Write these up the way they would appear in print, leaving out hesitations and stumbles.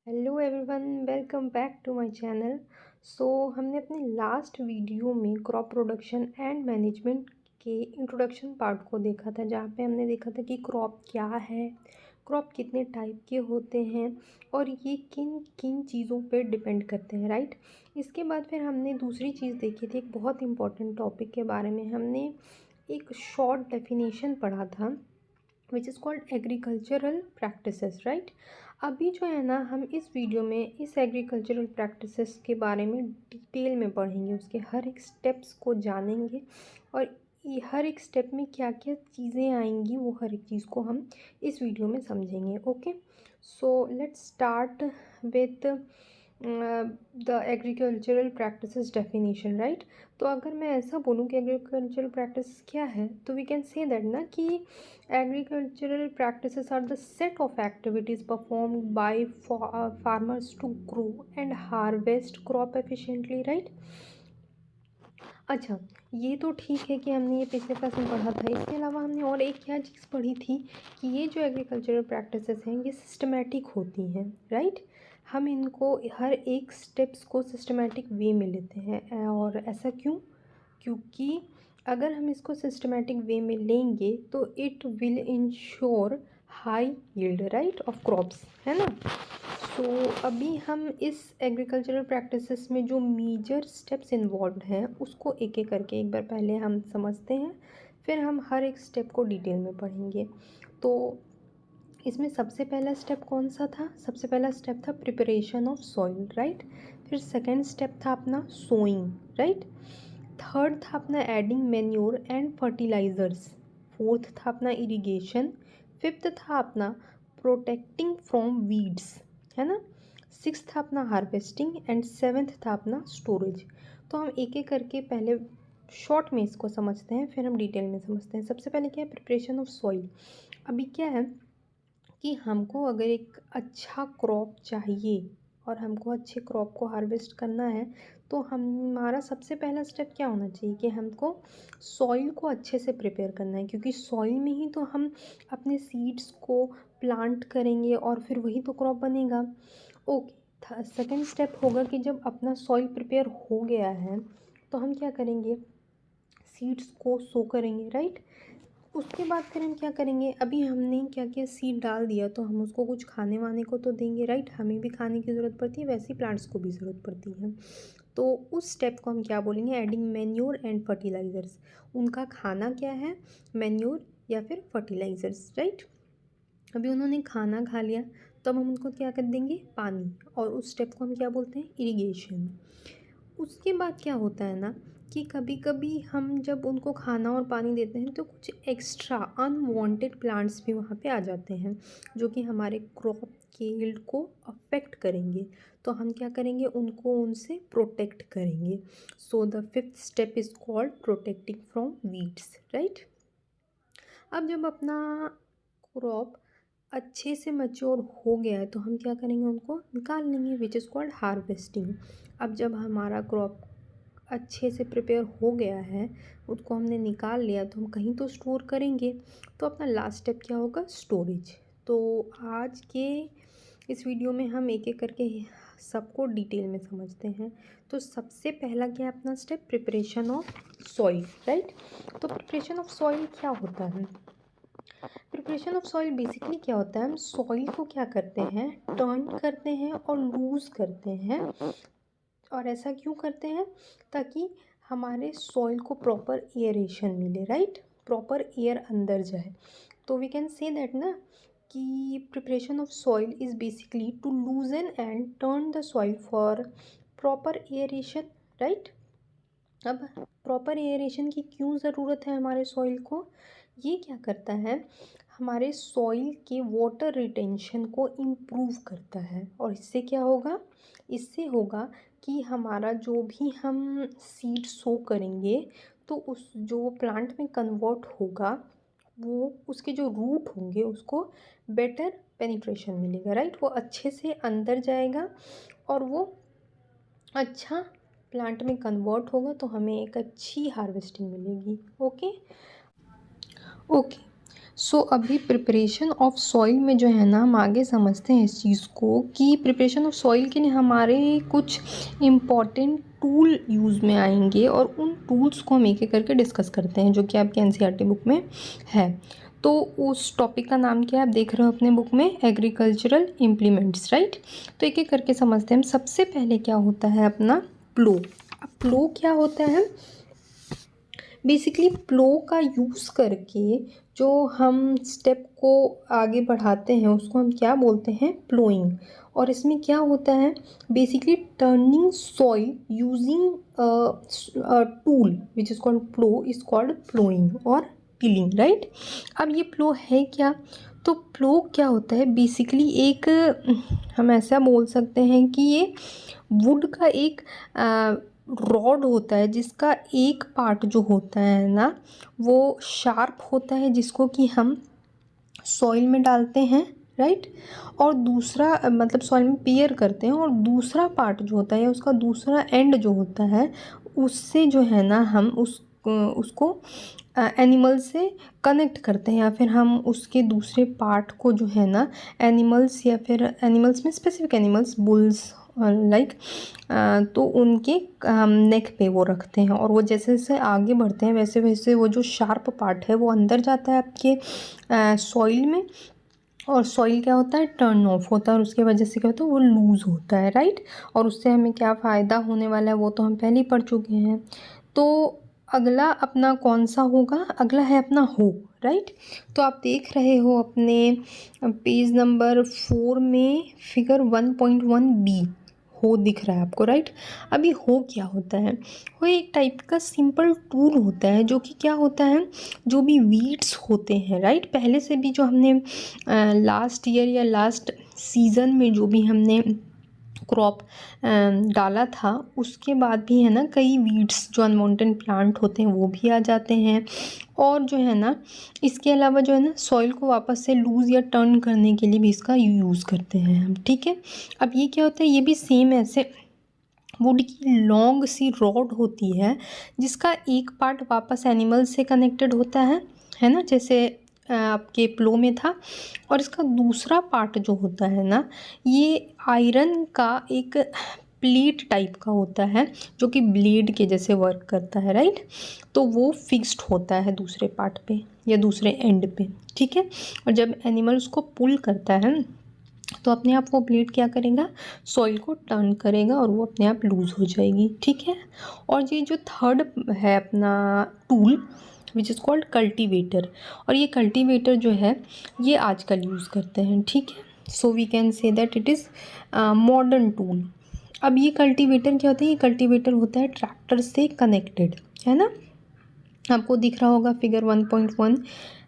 Hello everyone, welcome back to my channel. हमने अपने last video में क्रॉप प्रोडक्शन एंड मैनेजमेंट के introduction part को देखा था, जहाँ पे हमने देखा था कि क्रॉप क्या है, क्रॉप कितने टाइप के होते हैं और ये किन किन चीज़ों पे डिपेंड करते हैं, राइट। इसके बाद फिर हमने दूसरी चीज़ देखी थी, एक बहुत इंपॉर्टेंट टॉपिक के बारे में हमने एक शॉर्ट डेफिनेशन पढ़ा था विच is called agricultural practices, right. अभी जो है ना, हम इस वीडियो में इस एग्रीकल्चरल प्रैक्टिसेस के बारे में डिटेल में पढ़ेंगे, उसके हर एक स्टेप्स को जानेंगे और हर एक स्टेप में क्या क्या चीज़ें आएंगी वो हर एक चीज़ को हम इस वीडियो में समझेंगे। Okay, so let's start with the agricultural practices definition, right. तो अगर मैं ऐसा बोलूँ कि एग्रीकल्चरल प्रैक्टिस क्या है, तो वी कैन से दैट ना कि agricultural practices are the set of activities performed by farmers to grow and harvest crop efficiently, right। अच्छा, ये तो ठीक है कि हमने ये पिछले क्लास में पढ़ा था। इसके अलावा हमने और एक क्या चीज़ पढ़ी थी कि ये जो एग्रीकल्चरल प्रैक्टिसेस हैं ये सिस्टमेटिक होती हैं, राइट। हम इनको हर एक स्टेप्स को सिस्टमेटिक वे में लेते हैं। और ऐसा क्यों? क्योंकि अगर हम इसको सिस्टमेटिक वे में लेंगे तो it will ensure high yield, right, of crops, है ना। सो अभी हम इस एग्रीकल्चरल प्रैक्टिसेस में जो मेजर स्टेप्स इन्वॉल्व हैं उसको एक एक करके एक बार पहले हम समझते हैं, फिर हम हर एक स्टेप को डिटेल में पढ़ेंगे। तो इसमें सबसे पहला स्टेप कौन सा था? सबसे पहला स्टेप था प्रिपरेशन ऑफ सॉइल, राइट। फिर सेकेंड स्टेप था अपना सोइंग, राइट। थर्ड था अपना adding manure and fertilisers. Fourth था अपना इरिगेशन। फिफ्थ था अपना प्रोटेक्टिंग फ्रॉम वीड्स, है ना। सिक्स था अपना हार्वेस्टिंग एंड सेवेंथ था अपना स्टोरेज। तो हम एक एक करके पहले शॉर्ट में इसको समझते हैं, फिर हम डिटेल में समझते हैं। सबसे पहले क्या है? Preparation of soil. अभी क्या है कि हमको अगर एक अच्छा क्रॉप चाहिए और हमको अच्छे क्रॉप को हार्वेस्ट करना है, तो हमारा सबसे पहला स्टेप क्या होना चाहिए कि हमको सॉइल को अच्छे से प्रिपेयर करना है, क्योंकि सॉइल में ही तो हम अपने सीड्स को प्लांट करेंगे और फिर वही तो क्रॉप बनेगा। ओके, सेकेंड स्टेप होगा कि जब अपना सॉइल प्रिपेयर हो गया है तो हम क्या करेंगे? सीड्स को सो करेंगे, राइट। उसके बाद फिर हम क्या करेंगे? अभी हमने क्या किया, सीड डाल दिया तो हम उसको कुछ खाने वाने को तो देंगे, राइट। हमें भी खाने की ज़रूरत पड़ती है, वैसे ही प्लांट्स को भी ज़रूरत पड़ती है। तो उस स्टेप को हम क्या बोलेंगे? Adding manure and fertilisers. उनका खाना क्या है? मैन्योर या फिर फर्टिलाइज़र्स, राइट। अभी उन्होंने खाना खा लिया, तब हम उनको क्या कर देंगे? पानी। और उस स्टेप को हम क्या बोलते हैं? इरिगेशन। उसके बाद क्या होता है ना कि कभी कभी हम जब उनको खाना और पानी देते हैं तो कुछ एक्स्ट्रा अनवांटेड प्लांट्स भी वहाँ पे आ जाते हैं, जो कि हमारे क्रॉप के यील्ड को अफेक्ट करेंगे। तो हम क्या करेंगे? उनको उनसे प्रोटेक्ट करेंगे। So the fifth step is called protecting from weeds, right. अब जब अपना क्रॉप अच्छे से मैच्योर हो गया है तो हम क्या करेंगे? उनको निकाल लेंगे, विच इज़ कॉल्ड हार्वेस्टिंग। अब जब हमारा क्रॉप अच्छे से प्रिपेयर हो गया है, उसको हमने निकाल लिया, तो हम कहीं तो स्टोर करेंगे। तो अपना लास्ट स्टेप क्या होगा? स्टोरेज। तो आज के इस वीडियो में हम एक एक करके सबको डिटेल में समझते हैं। तो सबसे पहला क्या है अपना step? Preparation of soil, right. तो प्रिपरेशन ऑफ सॉइल क्या होता है? प्रिपरेशन ऑफ सॉइल बेसिकली क्या होता है? हम सॉइल को क्या करते हैं? टर्न करते हैं और लूज़ करते हैं। और ऐसा क्यों करते हैं? ताकि हमारे सॉइल को प्रॉपर एयरेशन मिले, राइट, प्रॉपर एयर अंदर जाए। तो वी कैन से दैट ना कि preparation of soil is basically to loosen and turn the soil for proper aeration, right. अब प्रॉपर एयरेशन की क्यों ज़रूरत है हमारे सॉइल को? ये क्या करता है? हमारे सॉइल के वाटर रिटेंशन को इम्प्रूव करता है। और इससे क्या होगा? इससे होगा कि हमारा जो भी हम सीड सो करेंगे तो उस जो प्लांट में कन्वर्ट होगा, वो उसके जो रूट होंगे उसको बेटर पेनिट्रेशन मिलेगा, राइट। वो अच्छे से अंदर जाएगा और वो अच्छा प्लांट में कन्वर्ट होगा, तो हमें एक अच्छी हार्वेस्टिंग मिलेगी। ओके ओके, सो अभी प्रिपरेशन ऑफ सॉइल में जो है ना हम आगे समझते हैं इस चीज़ को कि प्रिपरेशन ऑफ सॉइल के लिए हमारे कुछ इम्पॉर्टेंट टूल यूज़ में आएंगे और उन टूल्स को हम एक एक करके डिस्कस करते हैं जो कि आपके एनसीईआरटी बुक में है। तो उस टॉपिक का नाम क्या है आप देख रहे हो अपने बुक में, एग्रीकल्चरल इम्प्लीमेंट्स, राइट। तो एक एक करके समझते हैं हम। सबसे पहले क्या होता है अपना प्लो। अब प्लो क्या होता है, बेसिकली प्लो का यूज़ करके जो हम स्टेप को आगे बढ़ाते हैं उसको हम क्या बोलते हैं, प्लोइंग। और इसमें क्या होता है, basically turning soil using tool which is called plough is called ploughing और टिलिंग, राइट। अब ये प्लो है क्या, तो प्लो क्या होता है, बेसिकली एक हम ऐसा बोल सकते हैं कि ये वुड का एक रॉड होता है जिसका एक पार्ट जो होता है ना वो शार्प होता है जिसको कि हम सॉइल में डालते हैं, राइट। और दूसरा मतलब सॉइल में पेयर करते हैं, और दूसरा पार्ट जो होता है उसका दूसरा एंड जो होता है उससे जो है ना हम उसको एनिमल से कनेक्ट करते हैं, या फिर हम उसके दूसरे पार्ट को जो है ना एनिमल्स, या फिर एनिमल्स में स्पेसिफिक एनिमल्स बुल्स लाइक तो उनके नेक पे वो रखते हैं, और वो जैसे जैसे आगे बढ़ते हैं वैसे वैसे वो जो शार्प पार्ट है वो अंदर जाता है आपके सॉइल में, और सॉइल क्या होता है, टर्न ऑफ होता है, और उसके वजह से क्या होता है वो लूज़ होता है, राइट। और उससे हमें क्या फ़ायदा होने वाला है वो तो हम पहले ही पढ़ चुके हैं। तो अगला अपना कौन सा होगा, अगला है अपना हो, राइट। तो आप देख रहे हो अपने पेज नंबर 4 में फिगर 1.1b हो दिख रहा है आपको, राइट। अभी हो क्या होता है, वो एक टाइप का सिंपल टूल होता है जो कि क्या होता है, जो भी वीड्स होते हैं, राइट। पहले से भी जो हमने लास्ट ईयर या लास्ट सीज़न में जो भी हमने क्रॉप डाला था उसके बाद भी है ना कई वीड्स जो अनवांटेड प्लांट होते हैं वो भी आ जाते हैं, और जो है ना इसके अलावा जो है ना सॉइल को वापस से लूज़ या टर्न करने के लिए भी इसका यूज़ करते हैं हम, ठीक है। अब ये क्या होता है, ये भी सेम ऐसे वुड की लॉन्ग सी रॉड होती है जिसका एक पार्ट वापस एनिमल से कनेक्टेड होता है ना, जैसे आपके प्लो में था। और इसका दूसरा पार्ट जो होता है ना ये आयरन का एक प्लेट टाइप का होता है जो कि ब्लेड के जैसे वर्क करता है, राइट। तो वो फिक्स्ड होता है दूसरे पार्ट पे या दूसरे एंड पे, ठीक है। और जब एनिमल उसको पुल करता है तो अपने आप वो ब्लेड क्या करेगा, सॉइल को टर्न करेगा और वो अपने आप लूज़ हो जाएगी, ठीक है। और ये जो थर्ड है अपना tool which is called cultivator, और ये कल्टीवेटर जो है ये आजकल यूज़ करते हैं, ठीक है। So we can say that it is modern tool. अब ये कल्टीवेटर क्या होता है, ये कल्टीवेटर होता है ट्रैक्टर से कनेक्टेड, है ना। आपको दिख रहा होगा फिगर 1.1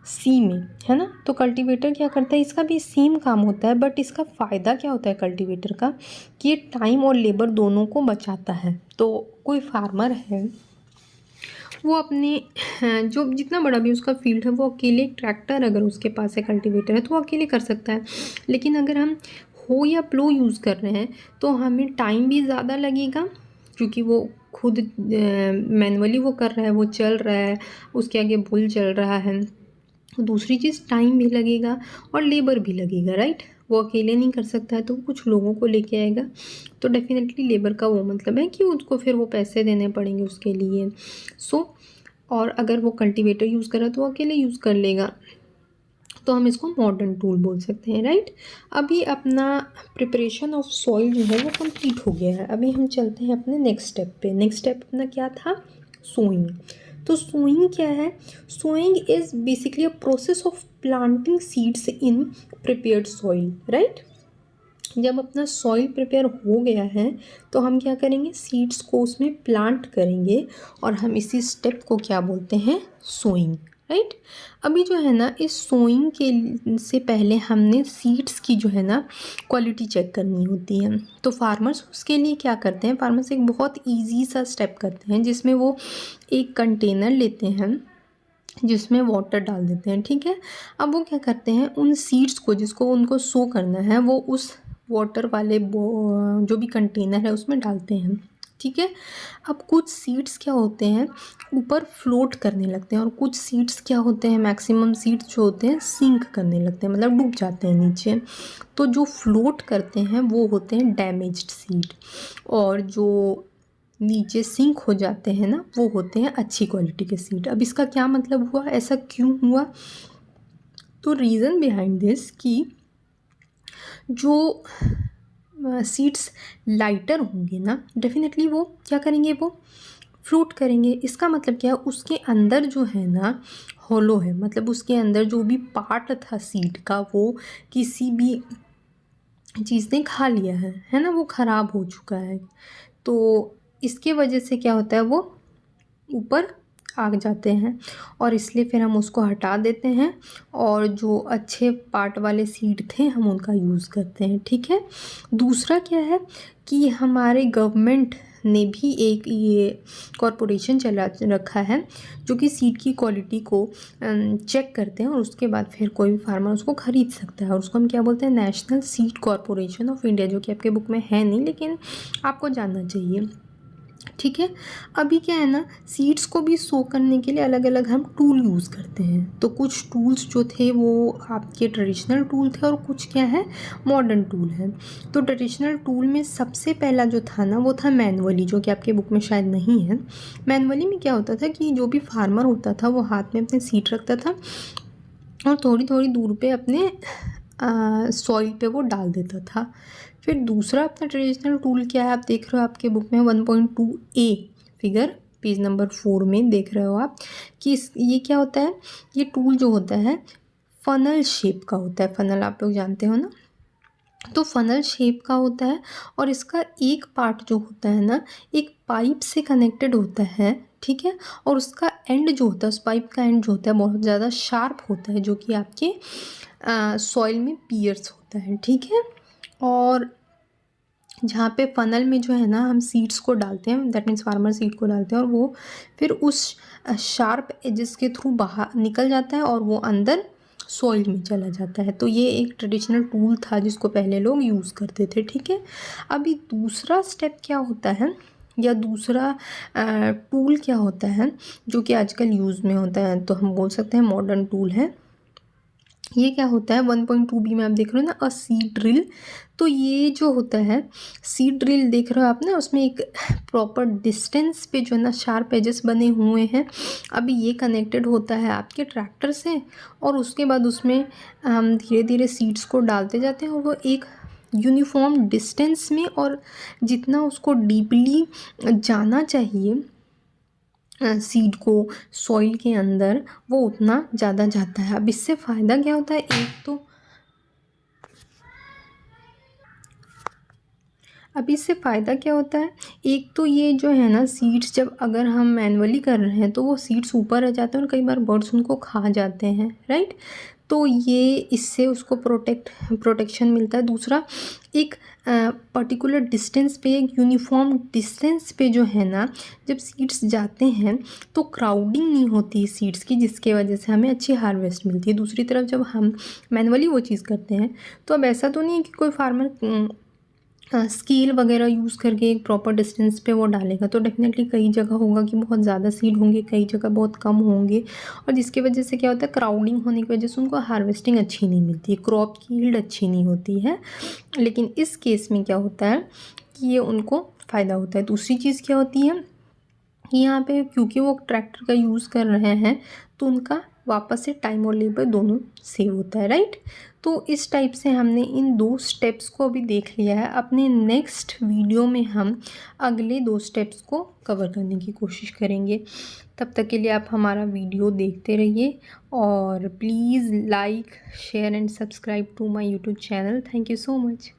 सी में, है ना। तो कल्टीवेटर क्या करता है, इसका भी सेम काम होता है, बट इसका फ़ायदा क्या होता है कल्टीवेटर का कि ये टाइम और लेबर दोनों को बचाता है। तो कोई फार्मर है वो अपने जो जितना बड़ा भी उसका फील्ड है वो अकेले, ट्रैक्टर अगर उसके पास है, कल्टीवेटर है तो वो अकेले कर सकता है। लेकिन अगर हम हो या प्लो यूज़ कर रहे हैं तो हमें टाइम भी ज़्यादा लगेगा क्योंकि वो खुद मैनुअली वो कर रहा है, वो चल रहा है, उसके आगे बुल चल रहा है। दूसरी चीज़ टाइम भी लगेगा और लेबर भी लगेगा, राइट। वो अकेले नहीं कर सकता है तो वो कुछ लोगों को लेके आएगा, तो डेफिनेटली लेबर का वो मतलब है कि उसको फिर वो पैसे देने पड़ेंगे उसके लिए। और अगर वो कल्टीवेटर यूज़ कर रहा है तो वो अकेले यूज़ कर लेगा, तो हम इसको मॉडर्न टूल बोल सकते हैं, राइट। अभी अपना प्रिपरेशन ऑफ सॉइल जो है वो कंप्लीट हो गया है। अभी हम चलते हैं अपने नेक्स्ट स्टेप पे। नेक्स्ट स्टेप अपना क्या था, सोइंग। तो सोइंग क्या है, sowing is basically a process of planting seeds in prepared soil, right. जब अपना सॉइल प्रिपेयर हो गया है तो हम क्या करेंगे, सीड्स को उसमें प्लांट करेंगे, और हम इसी स्टेप को क्या बोलते हैं, सोइंग, राइट। अभी जो है ना इस सोइंग के से पहले हमने सीड्स की जो है ना क्वालिटी चेक करनी होती है। तो फार्मर्स उसके लिए क्या करते हैं, फार्मर्स एक बहुत ईजी सा स्टेप करते हैं जिसमें वो एक कंटेनर लेते हैं जिसमें वाटर डाल देते हैं, ठीक है। अब वो क्या करते हैं, उन सीड्स को जिसको उनको सो करना है वो उस वाटर वाले जो भी कंटेनर है उसमें डालते हैं, ठीक है। अब कुछ सीड्स क्या होते हैं, ऊपर फ्लोट करने लगते हैं, और कुछ सीड्स क्या होते हैं, मैक्सिमम सीड्स जो होते हैं सिंक करने लगते हैं, मतलब डूब जाते हैं नीचे। तो जो फ्लोट करते हैं वो होते हैं डैमेज्ड सीड, और जो नीचे सिंक हो जाते हैं ना वो होते हैं अच्छी क्वालिटी के सीड। अब इसका क्या मतलब हुआ, ऐसा क्यों हुआ? तो रीज़न बिहाइंड दिस कि जो सीड्स लाइटर होंगे ना, डेफिनेटली वो क्या करेंगे, वो फ्लोट करेंगे। इसका मतलब क्या है, उसके अंदर जो है ना होलो है, मतलब उसके अंदर जो भी पार्ट था सीड का वो किसी भी चीज़ ने खा लिया है ना, वो ख़राब हो चुका है। तो इसके वजह से क्या होता है, वो ऊपर आ जाते हैं, और इसलिए फिर हम उसको हटा देते हैं, और जो अच्छे पार्ट वाले सीड थे हम उनका यूज़ करते हैं। ठीक है। दूसरा क्या है कि हमारे गवर्नमेंट ने भी एक ये कॉरपोरेशन चला रखा है जो कि सीड की क्वालिटी को चेक करते हैं, और उसके बाद फिर कोई भी फार्मर उसको ख़रीद सकता है, और उसको हम क्या बोलते हैं, national seed corporation of India, जो कि आपके बुक में है नहीं लेकिन आपको जानना चाहिए। ठीक है। अभी क्या है ना, सीड्स को भी सो करने के लिए अलग अलग हम टूल यूज़ करते हैं। तो कुछ टूल्स जो थे वो आपके ट्रेडिशनल टूल थे, और कुछ क्या है, मॉडर्न टूल है। तो ट्रेडिशनल टूल में सबसे पहला जो था ना वो था मैनुअली, जो कि आपके बुक में शायद नहीं है। मैनुअली में क्या होता था कि जो भी फार्मर होता था वो हाथ में अपने सीड रखता था, और थोड़ी थोड़ी दूर पे अपने सॉइल पे वो डाल देता था। फिर दूसरा अपना ट्रेडिशनल टूल क्या है, आप देख रहे हो आपके बुक में 1.2A फिगर पेज नंबर 4 में देख रहे हो आप कि ये क्या होता है, ये टूल जो होता है फनल शेप का होता है। फनल आप लोग जानते हो ना, तो फनल शेप का होता है, और इसका एक पार्ट जो होता है ना एक पाइप से कनेक्टेड होता है। ठीक है। और उसका एंड जो होता है, उस पाइप का एंड जो होता है बहुत ज़्यादा शार्प होता है, जो कि आपके सॉइल में पियर्स होता है। ठीक है। और जहाँ पे फनल में जो है ना हम सीड्स को डालते हैं, दैट मीन्स फार्मर सीड को डालते हैं, और वो फिर उस शार्प एजेस के थ्रू बाहर निकल जाता है, और वो अंदर सॉइल में चला जाता है। तो ये एक ट्रेडिशनल टूल था जिसको पहले लोग यूज़ करते थे। ठीक है। अभी दूसरा स्टेप क्या होता है, या दूसरा टूल क्या होता है जो कि आजकल यूज़ में होता है, तो हम बोल सकते हैं मॉडर्न टूल है। ये क्या होता है, 1.2B में आप देख रहे हो ना, अ सीड ड्रिल। तो ये जो होता है सीड ड्रिल देख रहे हो आप ना, उसमें एक प्रॉपर डिस्टेंस पे जो है ना शार्प एजेस बने हुए हैं। अभी ये कनेक्टेड होता है आपके ट्रैक्टर से, और उसके बाद उसमें हम धीरे धीरे सीड्स को डालते जाते हैं, और वो एक यूनिफॉर्म डिस्टेंस में, और जितना उसको डीपली जाना चाहिए सीड को सॉइल के अंदर, वो उतना ज़्यादा जाता है। अब इससे फ़ायदा क्या होता है, एक तो अब इससे फ़ायदा क्या होता है, एक तो ये जो है ना सीड्स जब अगर हम मैनुअली कर रहे हैं तो वो सीड्स ऊपर रह जाते हैं, और कई बार बर्ड्स उनको खा जाते हैं, राइट। तो ये इससे उसको प्रोटेक्शन मिलता है। दूसरा, एक पर्टिकुलर डिस्टेंस पे, एक यूनिफॉर्म डिस्टेंस पे जो है ना जब सीड्स जाते हैं तो क्राउडिंग नहीं होती सीड्स की, जिसके वजह से हमें अच्छी हार्वेस्ट मिलती है। दूसरी तरफ जब हम मैनुअली वो चीज़ करते हैं तो अब ऐसा तो नहीं है कि कोई फार्मर स्केल वगैरह यूज़ करके एक प्रॉपर डिस्टेंस पे वो डालेगा, तो डेफिनेटली कई जगह होगा कि बहुत ज़्यादा सीड होंगे, कई जगह बहुत कम होंगे, और जिसकी वजह से क्या होता है, क्राउडिंग होने की वजह से उनको हार्वेस्टिंग अच्छी नहीं मिलती है, क्रॉप की यील्ड अच्छी नहीं होती है। लेकिन इस केस में क्या होता है कि ये उनको फ़ायदा होता है। दूसरी चीज़ क्या होती है, यहाँ पे क्योंकि वो ट्रैक्टर का यूज़ कर रहे हैं तो उनका वापस से टाइम और लेबर दोनों सेव होता है, राइट। तो इस टाइप से हमने इन 2 स्टेप्स को अभी देख लिया है। अपने नेक्स्ट वीडियो में हम अगले 2 स्टेप्स को कवर करने की कोशिश करेंगे। तब तक के लिए आप हमारा वीडियो देखते रहिए, और please like, share and subscribe to my YouTube channel. Thank you so much.